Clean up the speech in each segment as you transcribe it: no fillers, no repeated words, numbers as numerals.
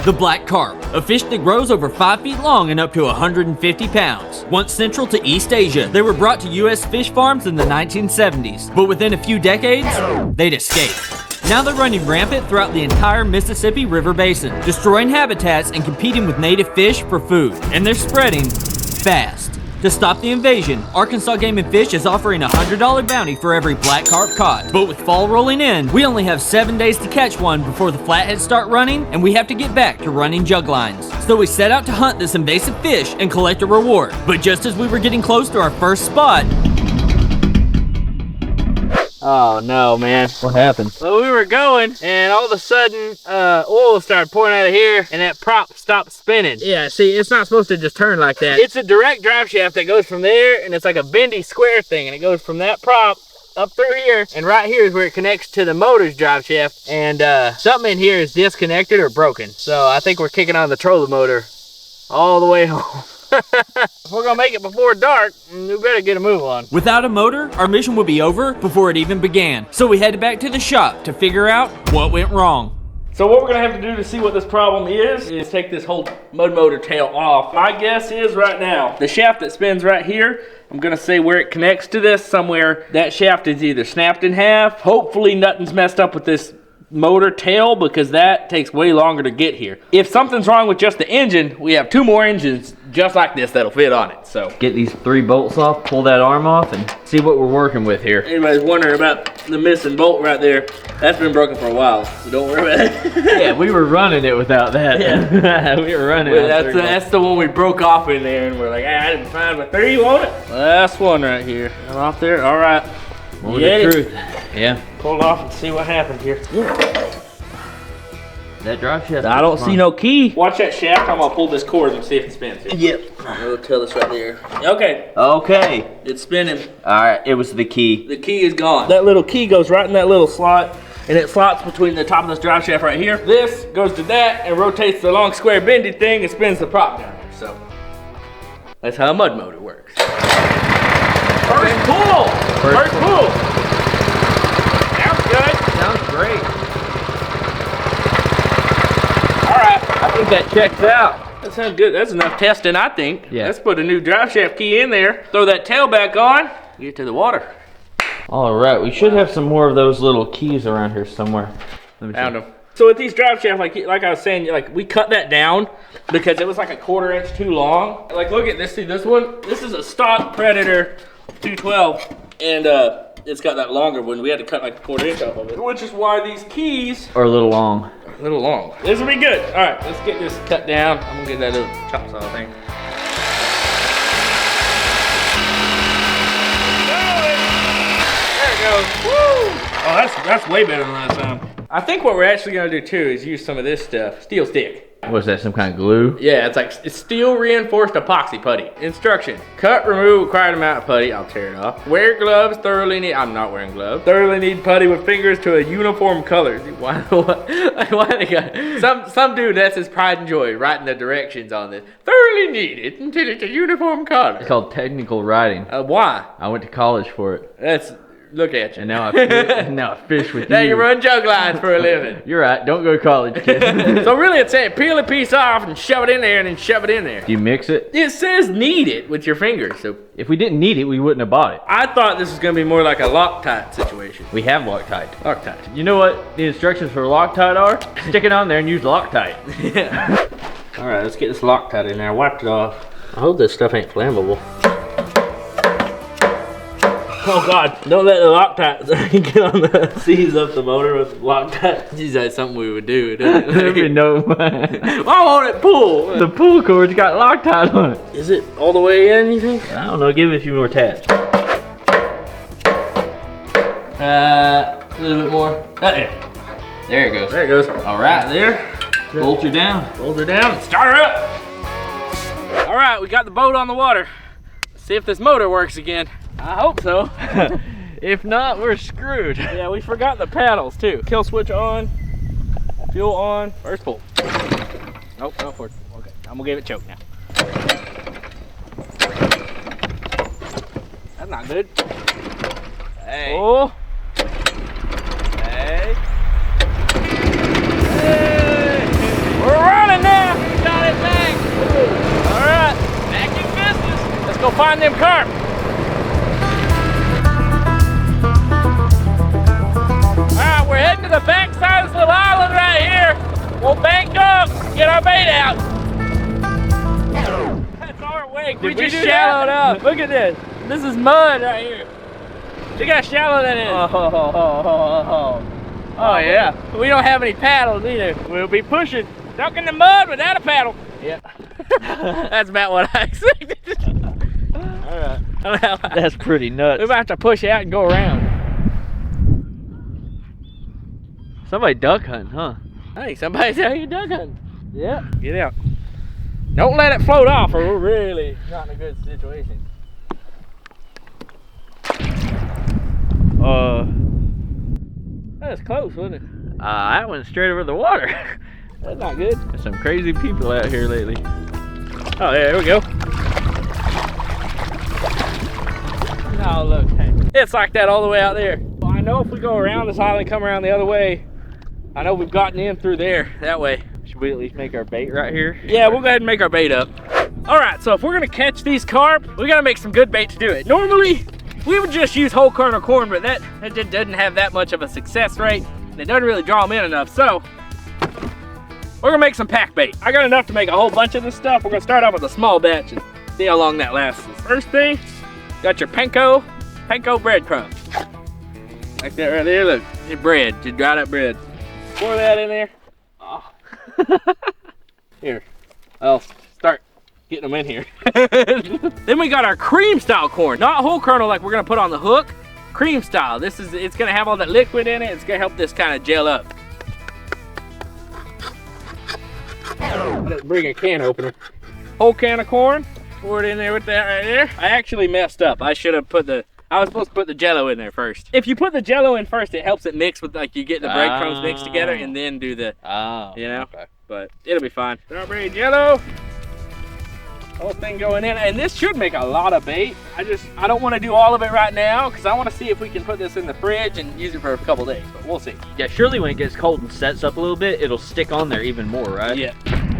The black carp, a fish that grows over 5 feet long and up to 150 pounds. Once central to East Asia, they were brought to U.S. fish farms in the 1970s, but within a few decades, they'd escaped. Now they're running rampant throughout the entire Mississippi River Basin, destroying habitats and competing with native fish for food. And they're spreading fast. To stop the invasion, Arkansas Game and Fish is offering a $100 bounty for every black carp caught. But with fall rolling in, we only have 7 days to catch one before the flatheads start running, and we have to get back to running jug lines. So we set out to hunt this invasive fish and collect a reward. But just as we were getting close to our first spot... Oh no, man. What happened? So we were going, and all of a sudden, oil started pouring out of here, and that prop stopped spinning. Yeah, see, it's not supposed to just turn like that. It's a direct drive shaft that goes from there, and it's like a bendy square thing, and it goes from that prop up through here, and right here is where it connects to the motor's drive shaft, and something in here is disconnected or broken. So I think we're kicking on the trolling motor all the way home. If we're gonna make it before dark, we better get a move on. Without a motor, our mission would be over before it even began. So we headed back to the shop to figure out what went wrong. So what we're gonna have to do to see what this problem is take this whole mud motor tail off. My guess is right now, the shaft that spins right here, I'm gonna say where it connects to this somewhere, that shaft is either snapped in half. Hopefully nothing's messed up with this motor tail because that takes way longer to get here. If something's wrong with just the engine, we have 2 more engines just like this that'll fit on it. So get these 3 bolts off, pull that arm off, and see what we're working with here. Anybody's wondering about the missing bolt right there, that's been broken for a while, so don't worry about it. Yeah, we were running it without that. Yeah. We were running it. That's the one we broke off in there, and we're like, I didn't find my 3, you want it? Last one right here. I'm off there, all right. Well, the truth. Yeah. Pull it off and see what happened here. Yeah. That drive shaft. I don't see no key. Watch that shaft. I'm gonna pull this cord and see if it spins. Here. Yep. I'll tell this right there. Okay. Okay. It's spinning. All right. It was the key. The key is gone. That little key goes right in that little slot, and it slots between the top of this drive shaft right here. This goes to that and rotates the long square bendy thing and spins the prop down there. So that's how a mud motor works. First pull. First pull. Sounds good. Sounds great. I think that checks out. That sounds good. That's enough testing, I think. Yeah. Let's put a new drive shaft key in there. Throw that tail back on. Get to the water. All right. We should have some more of those little keys around here somewhere. Found them. So with these drive shafts, like I was saying, like we cut that down because it was like a 1/4 inch too long. Like look at this. See this one? This is a stock Predator 212, and it's got that longer one. We had to cut like a 1/4 inch off of it, which is why these keys are a little long. A little long. This will be good. All right, let's get this cut down. I'm gonna get that little chop saw thing. There it goes. Woo! Oh, that's way better than last time. I think what we're actually gonna do too is use some of this stuff. Steel stick. Was that some kind of glue? Yeah, it's steel reinforced epoxy putty. Instruction: cut, remove required amount of putty. I'll tear it off. Wear gloves. Thoroughly need. I'm not wearing gloves. Thoroughly need putty with fingers to a uniform color. Why they got some dude? That's his pride and joy writing the directions on this. Thoroughly need it until it's a uniform color. It's called technical writing. Why? I went to college for it. That's. Look at you. And now I fish with now you. You run jug lines for a living. You're right. Don't go to college, kid. So really it's saying peel a piece off and shove it in there and then shove it in there. Do you mix it? It says knead it with your fingers. So if we didn't need it, we wouldn't have bought it. I thought this was going to be more like a Loctite situation. We have Loctite. Loctite. You know what the instructions for Loctite are? Stick it on there and use Loctite. Yeah. All right, let's get this Loctite in there. I wiped it off. I hope this stuff ain't flammable. Oh God, don't let the Loctite get on the seize up the motor with Loctite. Geez, that's something we would do, doesn't it? There'd be no why won't it pull? The pull cord's got Loctite on it. Is it all the way in, you think? I don't know, give it a few more taps. A little bit more. There it goes. There it goes. All right, there. Bolt her down. Bolt her down, start her up. All right, we got the boat on the water. Let's see if this motor works again. I hope so. If not, we're screwed. Yeah, we forgot the paddles too. Kill switch on, fuel on, first pull. Nope, no forward. Okay, I'm gonna give it choke now. That's not good. Hey. Oh. Hey. Hey. We're running find them carp. All right, we're heading to the back side of this little island right here. We'll bank up, get our bait out. That's our wake. We just shallowed up. Look at this. This is mud right here. Look how shallow that is. Oh yeah. We don't have any paddles either. We'll be pushing, stuck in the mud without a paddle. Yeah. That's about what I expected. All right. That's pretty nuts. We're about to push out and go around. Somebody duck hunting, huh? Hey, somebody's out here duck hunting. Yeah. Get out. Don't let it float off or we're really not in a good situation. That was close, wasn't it? That went straight over the water. That's not good. There's some crazy people out here lately. Oh, yeah, there we go. Oh, look. It's like that all the way out there. Well, I know if we go around this island, come around the other way, I know we've gotten in through there, that way. Should we at least make our bait right here? Yeah, we'll go ahead and make our bait up. All right, so if we're gonna catch these carp, we gotta make some good bait to do it. Normally, we would just use whole kernel corn, but that just doesn't have that much of a success rate, and it doesn't really draw them in enough, so we're gonna make some pack bait. I got enough to make a whole bunch of this stuff. We're gonna start off with a small batch and see how long that lasts. First thing, got your panko breadcrumbs. Like that right there, look, it's bread, just dried up bread. Pour that in there. Oh. Here, I'll start getting them in here. Then we got our cream style corn, not whole kernel like we're gonna put on the hook. Cream style. It's gonna have all that liquid in it. It's gonna help this kind of gel up. Let's bring a can opener. Whole can of corn. Pour it in there with that right there. I actually messed up. I was supposed to put the Jello in there first. If you put the Jello in first, it helps it mix with, like, you get the breadcrumbs mixed together and then do the, you know, okay. But it'll be fine. Strawberry Jello. Whole thing going in, and this should make a lot of bait. I don't want to do all of it right now because I want to see if we can put this in the fridge and use it for a couple days, but we'll see. Yeah, surely when it gets cold and sets up a little bit, it'll stick on there even more, right? Yeah,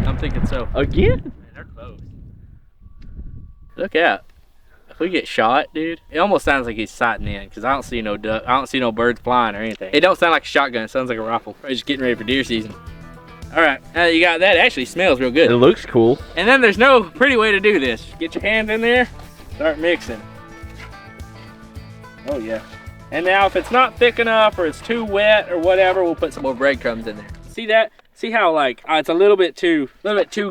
I'm thinking so. Again? Man, they're close. Look out. If we get shot, dude, it almost sounds like he's sighting in because I don't see no duck, I don't see no birds flying or anything. It don't sound like a shotgun, it sounds like a rifle. We're just getting ready for deer season. All right, now you got that. It actually smells real good. It looks cool. And then there's no pretty way to do this. Get your hand in there, start mixing. Oh yeah. And now if it's not thick enough or it's too wet or whatever, we'll put some more breadcrumbs in there. See that? See how like it's a little bit too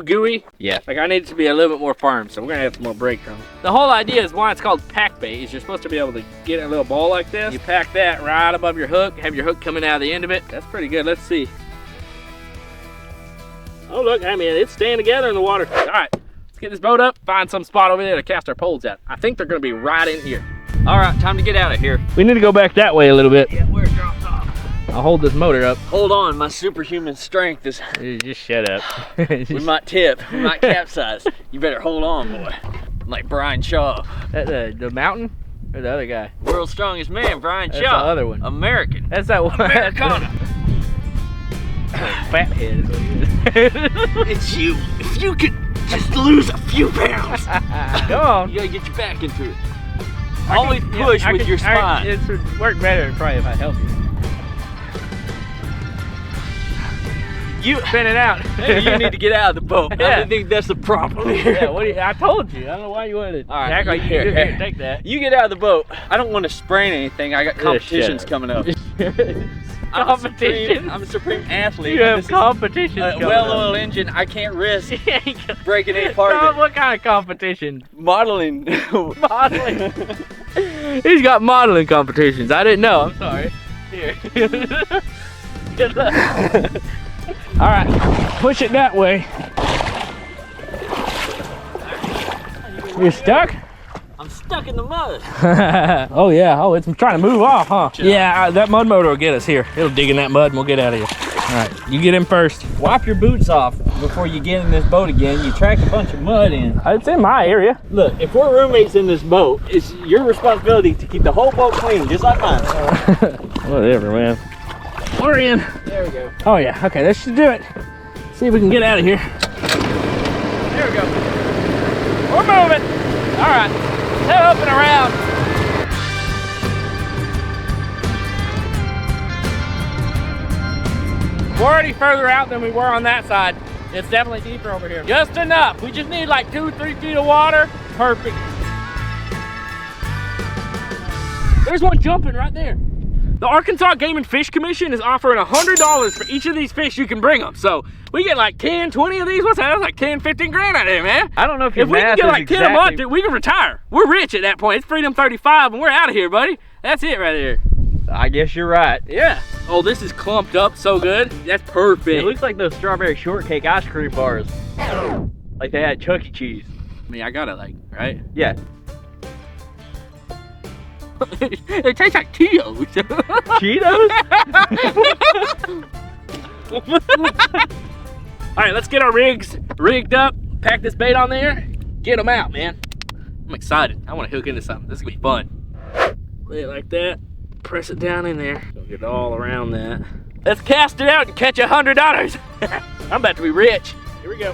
gooey? Yeah. Like I need it to be a little bit more firm, so we're gonna have some more breadcrumbs. The whole idea is why it's called pack bait is you're supposed to be able to get a little ball like this. You pack that right above your hook, have your hook coming out of the end of it. That's pretty good. Let's see. Oh look, I mean, it's staying together in the water. All right, let's get this boat up, find some spot over there to cast our poles at. I think they're gonna be right in here. All right, time to get out of here. We need to go back that way a little bit. Yeah, where it drops off. I'll hold this motor up. Hold on, my superhuman strength is... Just shut up. We might tip, we might capsize. You better hold on, boy. I'm like Brian Shaw. That the mountain? Or the other guy? World's strongest man, Brian Shaw. That's the other one. American. That's that one. Americana. Fat head is what he is. It's you. If you could just lose a few pounds. Come on. You gotta get your back into it. Always push with your spine. It would work better probably if I help you. You spin it out. Maybe you need to get out of the boat. Yeah. I don't think that's the problem here. Yeah, I told you. I don't know why you wanted to act like here, take that. You get out of the boat. I don't want to sprain anything. I got competitions coming up. Competition. I'm a supreme athlete. You have competitions coming up. Well-oiled engine. I can't risk breaking any part of it. What kind of competition? Modeling. Modeling. He's got modeling competitions. I didn't know. I'm sorry. Here. Good luck. All right, push it that way. You're stuck? I'm stuck in the mud. Oh yeah, oh it's trying to move off, huh? Yeah, that mud motor will get us here. It'll dig in that mud and we'll get out of here. All right, you get in first. Wipe your boots off before you get in this boat again. You track a bunch of mud in. It's in my area. Look, if we're roommates in this boat, it's your responsibility to keep the whole boat clean, just like mine. Whatever, man. We're in. There we go. Oh yeah, okay, that should do it. See if we can get out of here. There we go. We're moving. All right. Head up and around. We're already further out than we were on that side. It's definitely deeper over here. Just enough. We just need like 2-3 feet of water. Perfect. There's one jumping right there. The Arkansas Game and Fish Commission is offering $100 for each of these fish you can bring them. So we get like 10, 20 of these. What's that? That's like 10, 15 grand out of there, man. I don't know if we can get like 10 a month, dude, we can retire. We're rich at that point. It's Freedom 35 and we're out of here, buddy. That's it right there. I guess you're right. Yeah. Oh, this is clumped up so good. That's perfect. It looks like those strawberry shortcake ice cream bars. Like they had Chuck E. Cheese. I mean, I got it like, right? Yeah. It tastes like Cheetos. Cheetos? All right, let's get our rigs rigged up, pack this bait on there, get them out, man. I'm excited. I want to hook into something. This is gonna be fun. Lay it like that, press it down in there. Don't get it all around that. Let's cast it out and catch $100. I'm about to be rich. Here we go.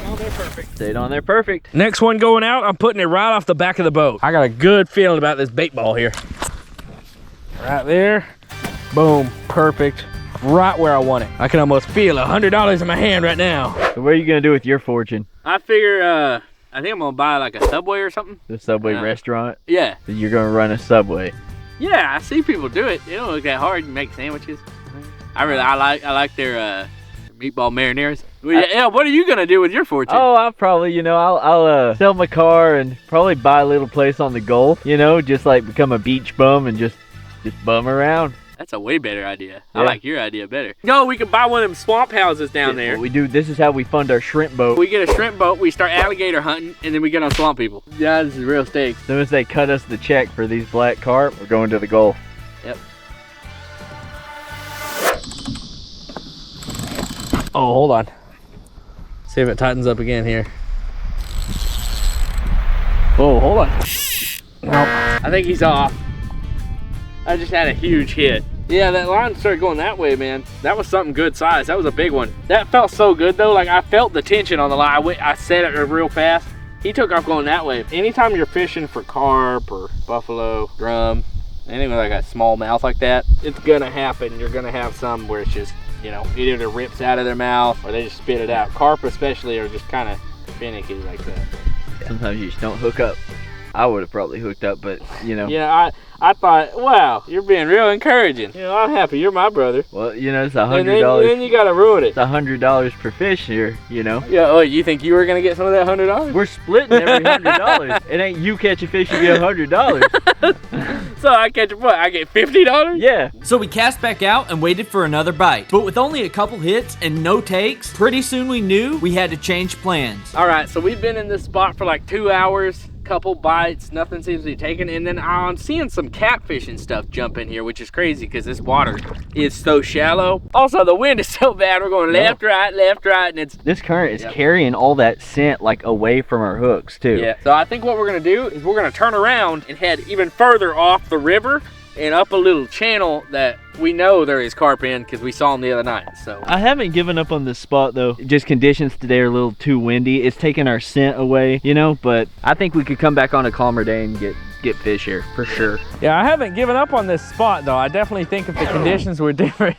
Oh, they're perfect. Stayed on there perfect. Next one going out, I'm putting it right off the back of the boat. I got a good feeling about this bait ball here. Right there. Boom, perfect. Right where I want it. I can almost feel $100 in my hand right now. So what are you gonna do with your fortune? I figure, I think I'm gonna buy like a Subway or something. The Subway restaurant? Yeah. So you're gonna run a Subway. Yeah, I see people do it. It don't look that hard. You make sandwiches. I like their meatball marinaras. Well, yeah, what are you gonna do with your fortune? Oh, I'll probably, you know, I'll sell my car and probably buy a little place on the Gulf, you know, just like become a beach bum and just bum around. That's a way better idea. Yeah. I like your idea better. No, we could buy one of them swamp houses down there. What we do, this is how we fund our shrimp boat. We get a shrimp boat, we start alligator hunting, and then we get on swamp people. Yeah, this is real steak. As soon as they cut us the check for these black carp, we're going to the Gulf. Yep. Oh, hold on. See if it tightens up again here. Oh, hold on. Nope. I think he's off. I just had a huge hit. Yeah, that line started going that way, man. That was something good size. That was a big one. That felt so good though. Like I felt the tension on the line. I set it real fast. He took off going that way. Anytime you're fishing for carp or buffalo, drum, anything with like a small mouth like that, it's gonna happen. You're gonna have some where it's just, you know, either it rips out of their mouth or they just spit it out. Carp especially are just kind of finicky like that. Sometimes you just don't hook up. I would have probably hooked up, but you know. Yeah, I thought, wow, you're being real encouraging. You know, I'm happy. You're my brother. Well, you know, it's And $100. then you gotta ruin it. It's $100 per fish here, you know. Yeah. Oh, you think you were gonna get some of that $100? We're splitting every $100. It ain't you catch a fish, you get $100. So I catch a what? I get $50? Yeah. So we cast back out and waited for another bite. But with only a couple hits and no takes, pretty soon we knew we had to change plans. All right, so we've been in this spot for like 2 hours. Couple bites, nothing seems to be taken, and then I'm seeing some catfish and stuff jump in here, which is crazy because this water is so shallow. Also, the wind is so bad. We're going left, right, and it's This current is carrying all that scent like away from our hooks too. yeah. So I think what we're gonna do is we're gonna turn around and head even further off the river and up a little channel that we know there is carp in because we saw them the other night. So I haven't given up on this spot though. Just conditions today are a little too windy. It's taking our scent away, you know, but I think we could come back on a calmer day and get fish here for sure. yeah, I haven't given up on this spot though. I definitely think if the conditions were different.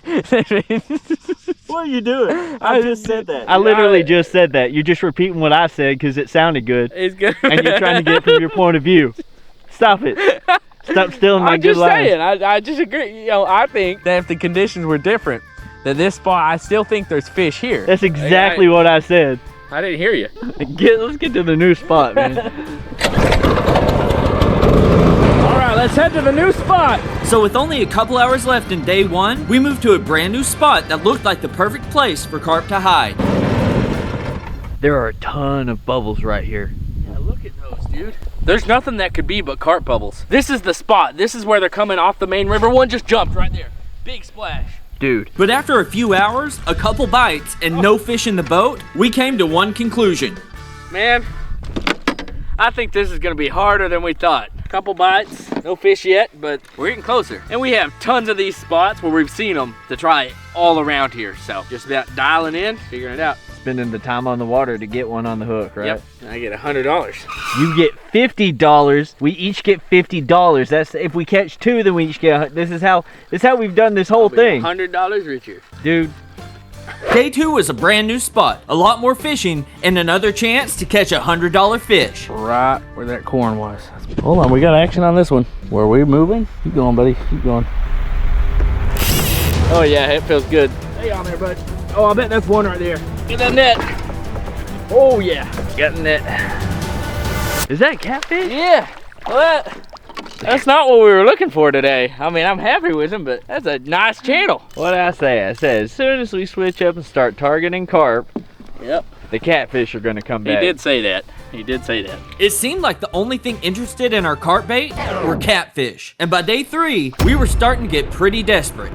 What are you doing? I just said that. I literally just said that. You're just repeating what I said because it sounded good. It's good. And you're trying to get it from your point of view. Stop it. Stop stealing my good lines. I'm just saying, I just agree. You know, I think that if the conditions were different, that this spot, I still think there's fish here. That's exactly what I said. I didn't hear you. Let's get to the new spot, man. All right, let's head to the new spot. So with only a couple hours left in day one, we moved to a brand new spot that looked like the perfect place for carp to hide. There are a ton of bubbles right here. Yeah, look at those, dude. There's nothing that could be but carp bubbles. This is the spot. This is where they're coming off the main river. One just jumped right there. Big splash. Dude. But after a few hours, a couple bites, and no fish in the boat, we came to one conclusion. Man, I think this is gonna be harder than we thought. Couple bites, no fish yet, but we're getting closer. And we have tons of these spots where we've seen them to try it all around here. So just about dialing in, figuring it out. spending the time on the water to get one on the hook, right? Yep, I get $100. You get $50. We each get $50. That's if we catch 2, then we each get. This is how we've done this whole thing. $100 richer, dude. Day 2 was a brand new spot, a lot more fishing, and another chance to catch a $100 fish. Right where that corn was. Hold on, we got action on this one. Were we moving? Keep going, buddy. Keep going. Oh yeah, it feels good. Stay on there, bud. Oh, I bet that's one right there. Get that net. Oh yeah, got the net. Is that catfish? Yeah. Well, that's not what we were looking for today. I mean, I'm happy with him, but that's a nice channel. What did I say? I said as soon as we switch up and start targeting carp, yep, the catfish are gonna come back. He did say that. He did say that. It seemed like the only thing interested in our carp bait were catfish. And by day 3, we were starting to get pretty desperate.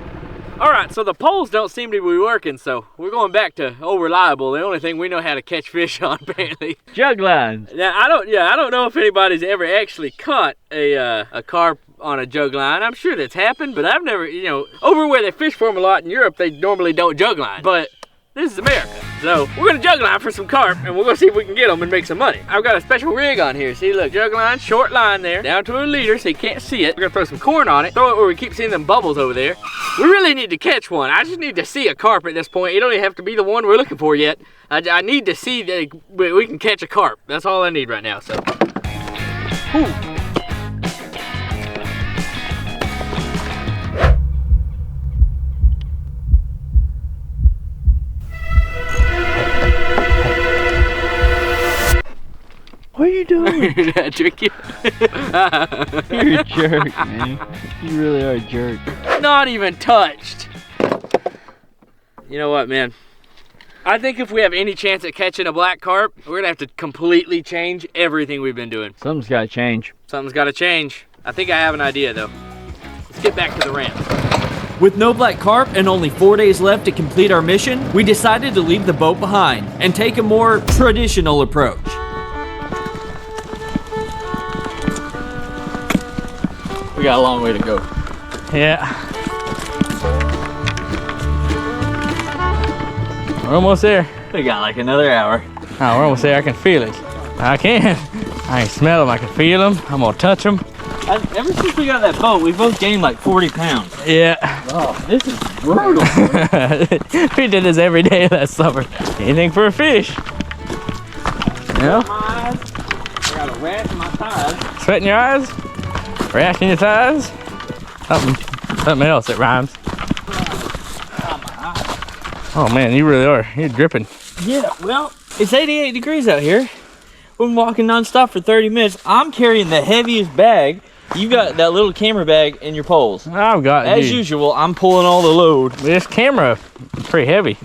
All right, so the poles don't seem to be working, so we're going back to old reliable, the only thing we know how to catch fish on, apparently. Jug lines. Now, I don't know if anybody's ever actually caught a carp on a jug line. I'm sure that's happened, but I've never, you know, over where they fish for them a lot in Europe, they normally don't jug line. But this is America. So we're gonna jug line for some carp and we're gonna see if we can get them and make some money. I've got a special rig on here. See, look, jug line, short line there, down to a leader so you can't see it. We're gonna throw some corn on it, throw it where we keep seeing them bubbles over there. We really need to catch one. I just need to see a carp at this point. It don't even have to be the one we're looking for yet. I need to see that we can catch a carp. That's all I need right now, so. Whew. What are you doing? Did I trick you? You're a jerk, man. You really are a jerk. Not even touched. You know what, man? I think if we have any chance at catching a black carp, we're gonna have to completely change everything we've been doing. Something's gotta change. Something's gotta change. I think I have an idea though. Let's get back to the ramp. With no black carp and only 4 days left to complete our mission, we decided to leave the boat behind and take a more traditional approach. We got a long way to go. Yeah. We're almost there. We got like another hour. Oh, we're almost there. I can feel it. I can. I can smell them. I can feel them. I'm gonna touch them. Ever since we got that boat, we both gained like 40 pounds. Yeah. Oh, this is brutal. We did this every day last summer. Anything for a fish. You know? I got a rash in my thighs. Sweat in your eyes? Rash in your thighs? Something else that rhymes. Oh man, you really are. You're dripping. Yeah, well, it's 88 degrees out here. We've been walking nonstop for 30 minutes. I'm carrying the heaviest bag. You got that little camera bag in your poles. I've got As usual, I'm pulling all the load. This camera is pretty heavy.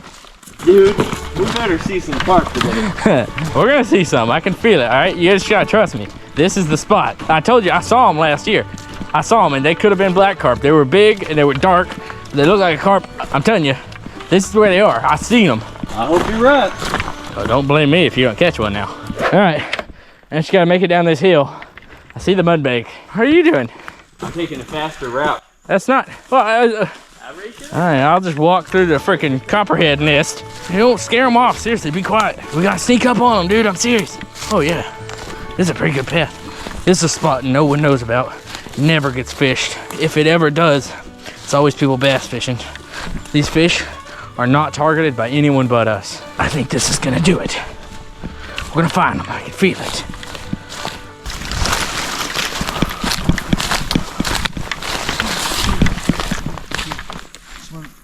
Dude, we better see some carp today. We're gonna see some. I can feel it, all right? You just gotta trust me. This is the spot. I told you, I saw them last year. I saw them and they could have been black carp. They were big and they were dark. They look like a carp. I'm telling you, this is where they are. I seen them. I hope you're right. So don't blame me if you don't catch one now. All right, I just gotta make it down this hill. I see the mud bank. How are you doing? I'm taking a faster route. That's not, well, all right, I'll just walk through the freaking copperhead nest. You don't scare them off, seriously, be quiet. We gotta sneak up on them, dude, I'm serious. Oh yeah, this is a pretty good path. This is a spot no one knows about. Never gets fished. If it ever does, it's always people bass fishing. These fish are not targeted by anyone but us. I think this is gonna do it. We're gonna find them, I can feel it.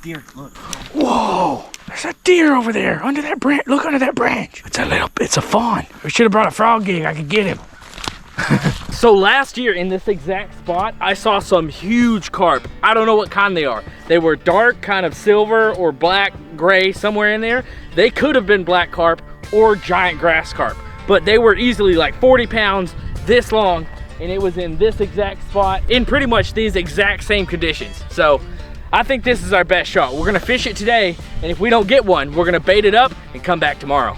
Deer, look. Whoa! There's a deer over there under that branch. Look under that branch. It's a fawn. We should have brought a frog gig. I could get him. So last year in this exact spot, I saw some huge carp. I don't know what kind they are. They were dark, kind of silver or black, gray, somewhere in there. They could have been black carp or giant grass carp, but they were easily like 40 pounds, this long, and it was in this exact spot in pretty much these exact same conditions. So I think this is our best shot. We're gonna fish it today, and if we don't get one, we're gonna bait it up and come back tomorrow.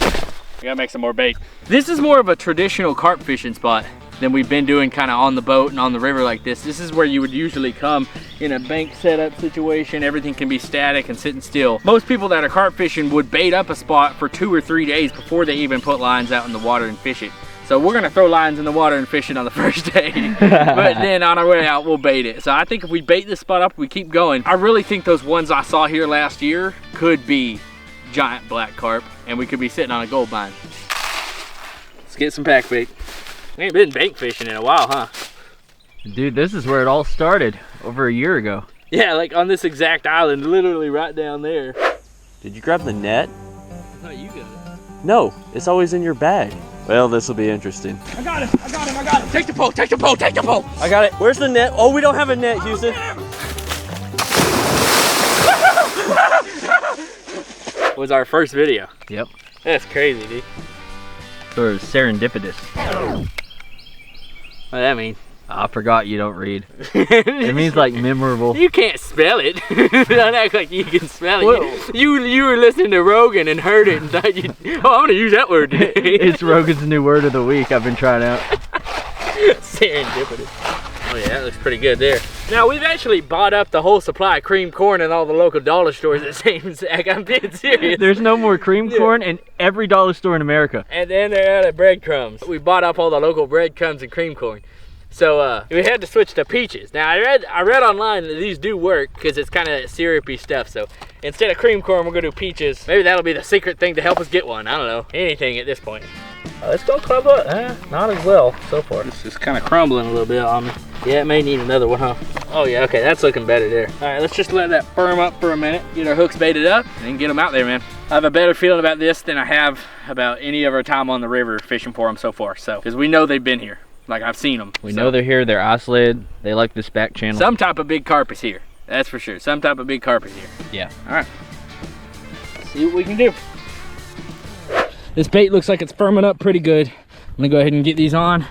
We gotta make some more bait. This is more of a traditional carp fishing spot. than we've been doing kind of on the boat and on the river like this. This is where you would usually come in a bank setup situation. Everything can be static and sitting still. Most people that are carp fishing would bait up a spot for 2 or 3 days before they even put lines out in the water and fish it. So we're gonna throw lines in the water and fish it on the first day. But then on our way out, we'll bait it. So I think if we bait this spot up, we keep going. I really think those ones I saw here last year could be giant black carp, and we could be sitting on a gold mine. Let's get some pack bait. We ain't been bank fishing in a while, huh? Dude, this is where it all started over a year ago. Yeah, like on this exact island, literally right down there. Did you grab the net? No, you got it. No, it's always in your bag. Well, this will be interesting. I got him, I got him, I got him. Take the pole, take the pole, take the pole. I got it. Where's the net? Oh, we don't have a net, Houston. Was our first video. Yep. That's crazy, dude. Sort of serendipitous. What does that mean? I forgot you don't read. It means like memorable. You can't spell it. Don't act like you can spell it. You were listening to Rogan and heard it and thought you, oh, I'm gonna use that word today. It's Rogan's new word of the week I've been trying out. Serendipitous. Oh yeah, that looks pretty good there. Now we've actually bought up the whole supply of cream corn in all the local dollar stores at Same Sack. I'm being serious. There's no more cream corn in every dollar store in America. And then they're out of breadcrumbs. We bought up all the local breadcrumbs and cream corn. So we had to switch to peaches. Now I read online that these do work because it's kind of syrupy stuff. So instead of cream corn, we're gonna do peaches. Maybe that'll be the secret thing to help us get one. I don't know. Anything at this point. It's gonna crumble it. Not as well so far. It's just kind of crumbling a little bit on me. Yeah, it may need another one, huh? Oh yeah, okay, that's looking better there. All right, let's just let that firm up for a minute. Get our hooks baited up and then get them out there, man. I have a better feeling about this than I have about any of our time on the river fishing for them so far. So, because we know they've been here. Like I've seen them. We know they're here, they're isolated, they like this back channel. Some type of big carp is here. That's for sure. Some type of big carp is here. Yeah. All right. Let's see what we can do. This bait looks like it's firming up pretty good. I'm gonna go ahead and get these on,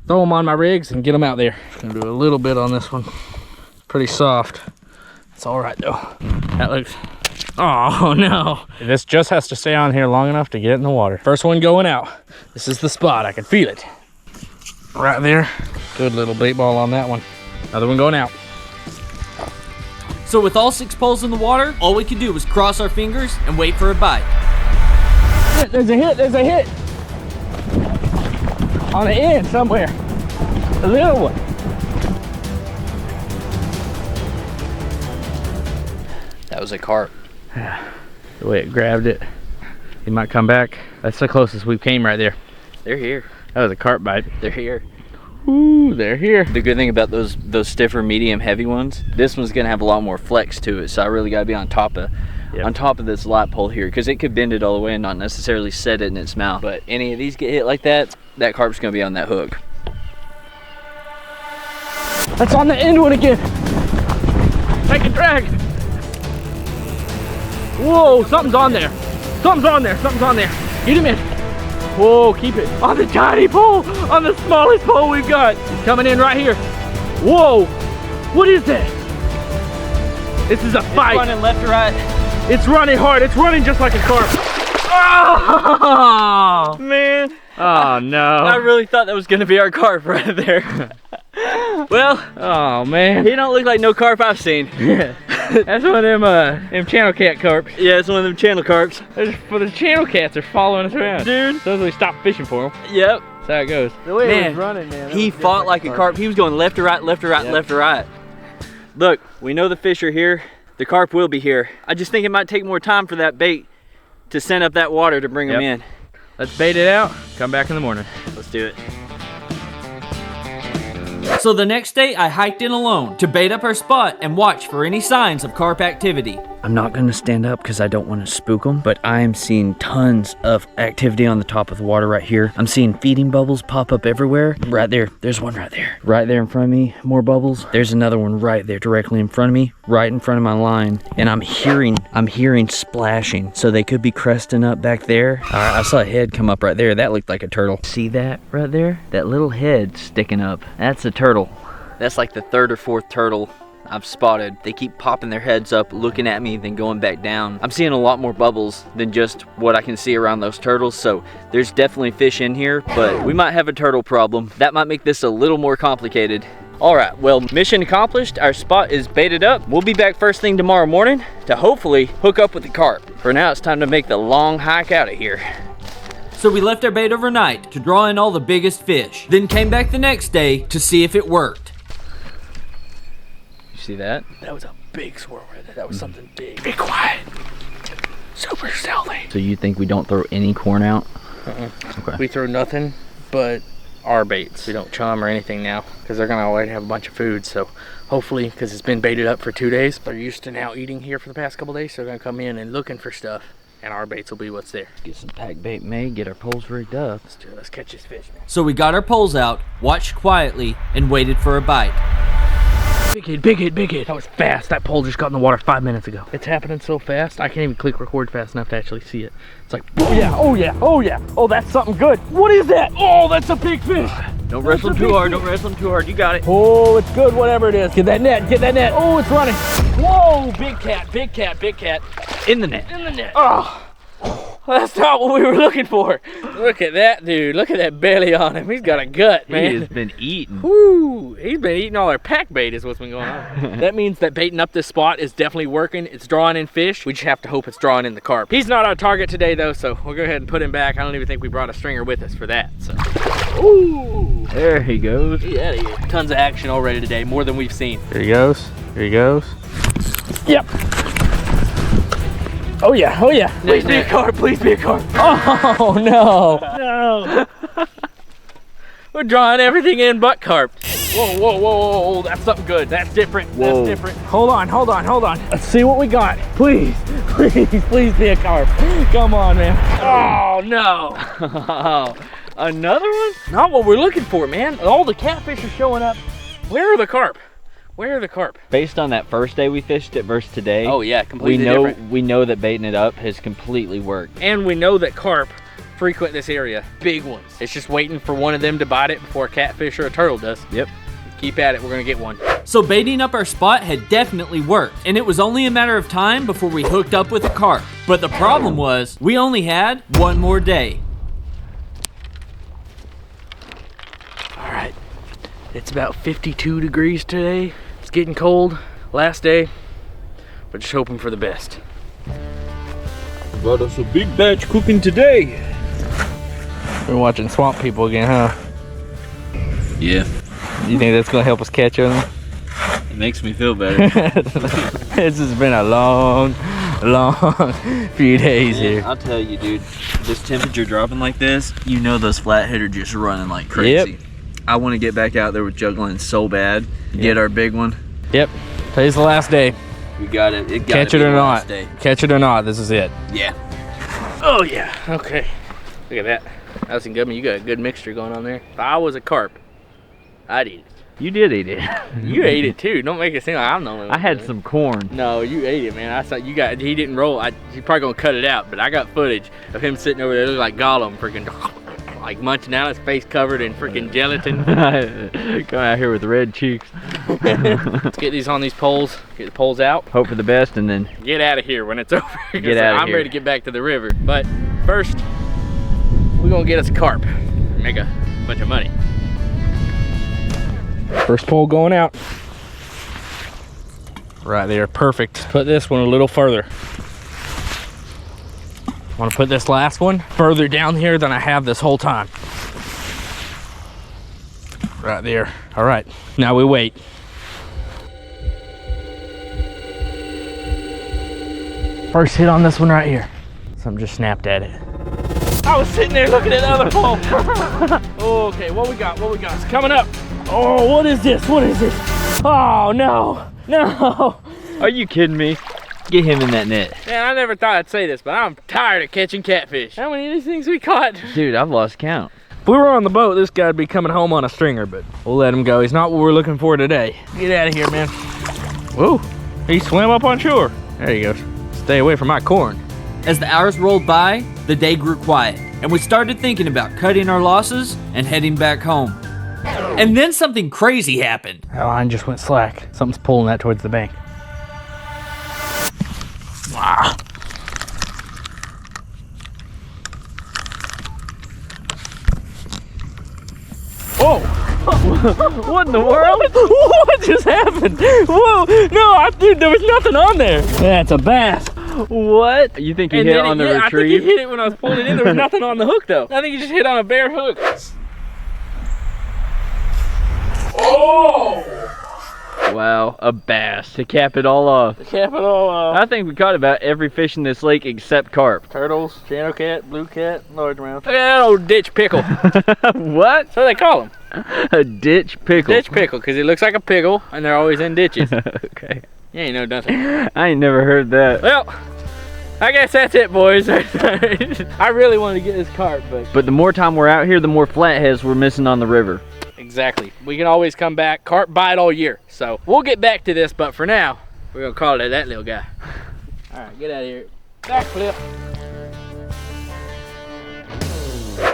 throw them on my rigs and get them out there. Gonna do a little bit on this one. Pretty soft. It's all right though. That looks, oh no. This just has to stay on here long enough to get it in the water. First one going out. This is the spot, I can feel it. Right there. Good little bait ball on that one. Another one going out. So with all 6 poles in the water, all we could do was cross our fingers and wait for a bite. There's a hit, there's a hit. On the end somewhere. A little one. That was a carp. The way it grabbed it. He might come back. That's the closest we came right there. They're here. That was a carp bite. They're here. Ooh, they're here. The good thing about those stiffer, medium, heavy ones, this one's gonna have a lot more flex to it. So I really gotta be on top of this light pole here, because it could bend it all the way and not necessarily set it in its mouth. But any of these get hit like that, that carp's gonna be on that hook. That's on the end one again. Take a drag. Whoa, something's on there. Something's on there, something's on there. Get him in. Whoa, keep it on the tiny pole, on the smallest pole we've got. He's coming in right here. Whoa, what is that? This is a fight. It's running left to right. It's running hard, it's running just like a carp. Oh, man. Oh no. I really thought that was gonna be our carp right there. Well, oh man. he don't look like no carp I've seen. That's one of them channel cat carps. Yeah, it's one of them channel carps. For the channel cats are following us around. Dude. So we stop fishing for them. Yep. That's how it goes. The way it was running, man. He fought like a carp. He was going left to right, left to right, left to right. Look, we know the fish are here. The carp will be here. I just think it might take more time for that bait to send up that water to bring them in. Let's bait it out. Come back in the morning. Let's do it. So the next day, I hiked in alone to bait up our spot and watch for any signs of carp activity. I'm not gonna stand up because I don't want to spook them, but I am seeing tons of activity on the top of the water right here. I'm seeing feeding bubbles pop up everywhere. Right there, there's one right there. Right there in front of me, more bubbles. There's another one right there directly in front of me, right in front of my line. And I'm hearing splashing. So they could be cresting up back there. All right, I saw a head come up right there. That looked like a turtle. See that right there? That little head sticking up. That's a turtle. That's like the 3rd or 4th turtle I've spotted. They keep popping their heads up, looking at me, then going back down. I'm seeing a lot more bubbles than just what I can see around those turtles, so there's definitely fish in here, but we might have a turtle problem. That might make this a little more complicated. All right, well, mission accomplished. Our spot is baited up. We'll be back first thing tomorrow morning to hopefully hook up with the carp. For now, it's time to make the long hike out of here. So we left our bait overnight to draw in all the biggest fish, then came back the next day to see if it worked. You see that? That was a big swirl right there. That was something big. Be quiet. Super stealthy. So you think we don't throw any corn out? Okay. We throw nothing but our baits. We don't chum or anything now because they're gonna already have a bunch of food. So hopefully, because it's been baited up for 2 days, they're used to now eating here for the past couple days. So they're gonna come in and looking for stuff, and our baits will be what's there. Get some pack bait made, get our poles rigged up. Let's do it. Let's catch this fish, man. So we got our poles out, watched quietly, and waited for a bite. Big hit, big hit, big hit. That was fast. That pole just got in the water 5 minutes ago. It's happening so fast, I can't even click record fast enough to actually see it. It's like, oh yeah, oh yeah, oh yeah. Oh, that's something good. What is that? Oh, that's a big fish. Don't wrestle him too hard, don't wrestle him too hard. You got it. Oh, it's good, whatever it is. Get that net, get that net. Oh, it's running. Whoa, big cat, big cat, big cat. In the net. In the net. Oh, that's not what we were looking for. Look at that dude. Look at that belly on him. He's got a gut, man. He has been eating. Woo, he's been eating all our pack bait is what's been going on. That means that baiting up this spot is definitely working. It's drawing in fish. We just have to hope it's drawing in the carp. He's not our target today though, so we'll go ahead and put him back. I don't even think we brought a stringer with us for that. So, ooh, there he goes. get out of here. Tons of action already today, more than we've seen. Here he goes. Here he goes. Yep. Oh yeah, oh yeah. Please be a carp, please be a carp. Oh no. No. We're drawing everything in but carp. Whoa, whoa, whoa, whoa, that's something good. That's different, Whoa. that's different. Hold on, hold on, hold on. Let's see what we got. Please, please, please be a carp. Come on, man. Oh no. Another one? Not what we're looking for, man. All the catfish are showing up. Where are the carp? Where are the carp? Based on that first day we fished it versus today, Oh yeah, completely different. we know that baiting it up has completely worked. And we know that carp frequent this area. Big ones. It's just waiting for one of them to bite it before a catfish or a turtle does. Yep. Keep at it, we're gonna get one. So baiting up our spot had definitely worked, and it was only a matter of time before we hooked up with a carp. But the problem was, we only had one more day. All right, it's about 52 degrees today. It's getting cold. Last day, we're just hoping for the best. Got us a big batch cooking today. We're watching Swamp People again, huh? Yeah, You think that's gonna help us catch them? it makes me feel better. This has been a long few days here. I'll tell you, dude, this temperature dropping like this, you know those flathead are just running like crazy. Yep. I want to get back out there with juggling so bad. Get our big one. Yep. Today's the last day. We got it. It got Catch it or not. Catch it or not. This is it. Yeah. Oh yeah, okay. Look at that. That's good. You got a good mixture going on there. If I was a carp, I'd eat it. You did eat it. You ate it too. Don't make it seem like I'm the only one. I had some corn. No, you ate it, man. I thought you got. He didn't roll. You're probably gonna cut it out, but I got footage of him sitting over there, looking like Gollum, freaking like munching out, his face covered in freaking gelatin. Come out here with red cheeks. Let's get these on these poles. Get the poles out. Hope for the best and then Get out of here when it's over. Get outta I'm here. ready to get back to the river. But first, we're gonna get us a carp. Make a bunch of money. First pole going out. Right there, perfect. Put this one a little further. I want to put this last one further down here than I have this whole time. Right there. All right, now we wait. First hit on this one right here. Something just snapped at it. I was sitting there looking at the other pole. Okay, what we got? What we got? It's coming up. Oh, what is this? What is this? Oh, no. No. Are you kidding me? Get him in that net. Man, I never thought I'd say this, but I'm tired of catching catfish. How many of these things we caught? Dude, I've lost count. If we were on the boat, this guy'd be coming home on a stringer, but we'll let him go. He's not what we're looking for today. Get out of here, man. Whoa, he swam up on shore. There he goes. Stay away from my corn. As the hours rolled by, the day grew quiet, and we started thinking about cutting our losses and heading back home. And then something crazy happened. That line just went slack. Something's pulling that towards the bank. Wow. Whoa! What in the world? What just happened? Whoa! No, dude, there was nothing on there. That's a bass. What? You think you hit on the retrieve? I think he hit it when I was pulling it in. There was nothing on the hook though. I think he just hit on a bare hook. Oh! Wow, a bass to cap it all off. Cap it all off. I think we caught about every fish in this lake except carp. Turtles, channel cat, blue cat, largemouth. Look at that old ditch pickle. What? That's what they call him. A ditch pickle. Ditch pickle, because he looks like a pickle, and they're always in ditches. Okay. You ain't know nothing. I ain't never heard that. Well, I guess that's it, boys. I really wanted to get this carp, but the more time we're out here, the more flatheads we're missing on the river. Exactly. We can always come back. Carp bite all year. So we'll get back to this, but for now, we're gonna call it that little guy. All right, get out of here. Backflip.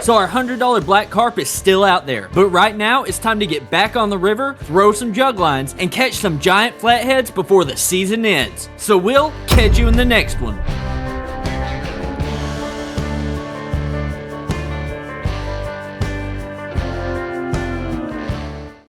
So our $100 black carp is still out there, but right now it's time to get back on the river, throw some jug lines, and catch some giant flatheads before the season ends. So we'll catch you in the next one.